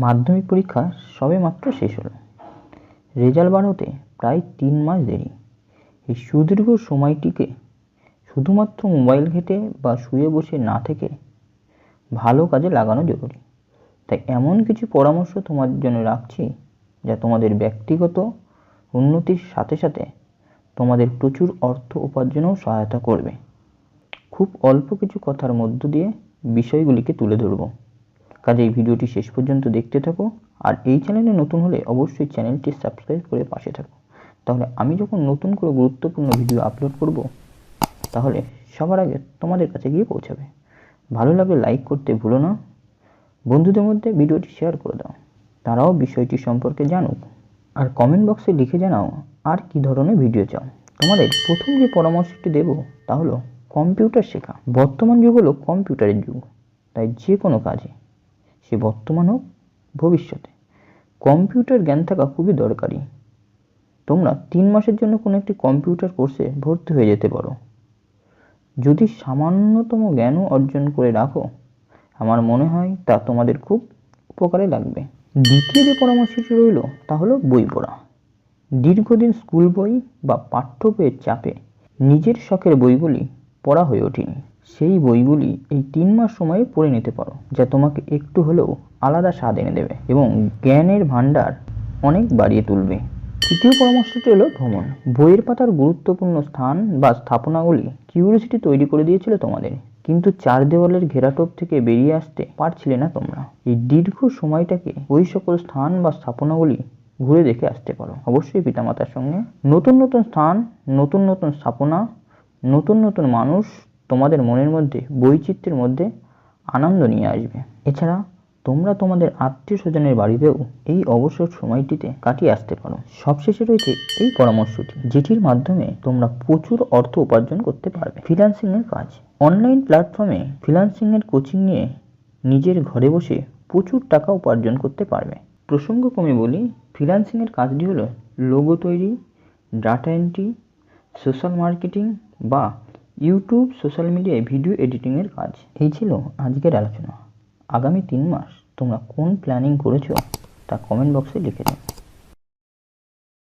মাধ্যমিক পরীক্ষা সবেমাত্র শেষ হলো। রেজাল্ট বার হতে প্রায় 3 মাস দেরি। এই সুদীর্ঘ সময়টিকে শুধুমাত্র মোবাইল ঘেঁটে বা শুয়ে বসে না থেকে ভালো কাজে লাগানো জরুরি। তাই এমন কিছু পরামর্শ তোমাদের জন্য রাখছি যা তোমাদের ব্যক্তিগত উন্নতির সাথে সাথে তোমাদের প্রচুর অর্থ উপার্জনেও সহায়তা করবে। খুব অল্প কিছু কথার মধ্য দিয়ে বিষয়গুলিকে তুলে ধরব। কাজেই ভিডিওটি শেষ পর্যন্ত দেখতে থাকো। আর এই চ্যানেলে নতুন হলে অবশ্যই চ্যানেলটি সাবস্ক্রাইব করে পাশে থাকো, তাহলে আমি যখন নতুন করে গুরুত্বপূর্ণ ভিডিও আপলোড করব তাহলে সবার আগে তোমাদের কাছে গিয়ে পৌঁছাবে। ভালো লাগলে লাইক করতে ভুলো না। বন্ধুদের মধ্যে ভিডিওটি শেয়ার করে দাও, তারাও বিষয়টি সম্পর্কে জানুক। আর কমেন্ট বক্সে লিখে জানাও আর কি ধরনের ভিডিও চাও। তোমাদের প্রথম যে পরামর্শটি দেব তা হলো কম্পিউটার শেখা। বর্তমান যুগ হলো কম্পিউটারের যুগ। তাই যে কোনো কাজে, সে বর্তমান হোক ভবিষ্যতে, কম্পিউটার জ্ঞান থাকা খুবই দরকারি। তোমরা 3 মাসের জন্য কোনো একটি কম্পিউটার কোর্সে ভর্তি হয়ে যেতে পারো। যদি সামান্যতম জ্ঞানও অর্জন করে রাখো, আমার মনে হয় তা তোমাদের খুব উপকারে লাগবে। দ্বিতীয় যে পরামর্শটি রইল তা হলো বই পড়া। দীর্ঘদিন স্কুল বই বা পাঠ্য বইয়ের চাপে নিজের শখের বইগুলি পড়া হয়ে ওঠেনি। সেই বইগুলি এই 3 মাস সময়ে পড়ে নিতে পারো, যা তোমাকে একটু হলেও আলাদা স্বাদ এনে দেবে এবং জ্ঞানের ভাণ্ডার অনেক বাড়িয়ে তুলবে। তৃতীয় পরামর্শটি হলো ভ্রমণ। বইয়ের পাতার গুরুত্বপূর্ণ স্থান বা স্থাপনাগুলি কিউরিওসিটি তৈরি করে দিয়েছিল তোমাদের, কিন্তু 4 দেওয়ালের ঘেরাটোপ থেকে বেরিয়ে আসতে পারছিলে না তোমরা। এই দীর্ঘ সময়টাকে ওই সকল স্থান বা স্থাপনাগুলি ঘুরে দেখে আসতে পারো, অবশ্যই পিতামাতার সঙ্গে। নতুন নতুন স্থান, নতুন নতুন স্থাপনা, নতুন নতুন মানুষ তোমাদের মনের মধ্যে বৈচিত্র্যের মধ্যে আনন্দ নিয়ে আসবে। এছাড়া তোমরা তোমাদের আত্মীয় স্বজনের বাড়িতেও এই অবসর সময়টিতে কাটিয়ে আসতে পারো। সবশেষে রয়েছে এই পরামর্শটি, যেটির মাধ্যমে তোমরা প্রচুর অর্থ উপার্জন করতে পারবে। ফ্রিল্যান্সিং এর কাজ। অনলাইন প্ল্যাটফর্মে ফ্রিল্যান্সিং এর কোচিং নিয়ে নিজের ঘরে বসে প্রচুর টাকা উপার্জন করতে পারবে। প্রসঙ্গক্রমে বলি, ফ্রিল্যান্সিং এর কাজটি হলো লোগো তৈরি, ডাটা এন্ট্রি, সোশ্যাল মার্কেটিং বা ইউটিউব সোশ্যাল মিডিয়ায় ভিডিও এডিটিং এর কাজ। এই ছিল আজকের আলোচনা। আগামী 3 মাস তোমরা কোন প্ল্যানিং করেছো তা কমেন্ট বক্সে লিখে দাও।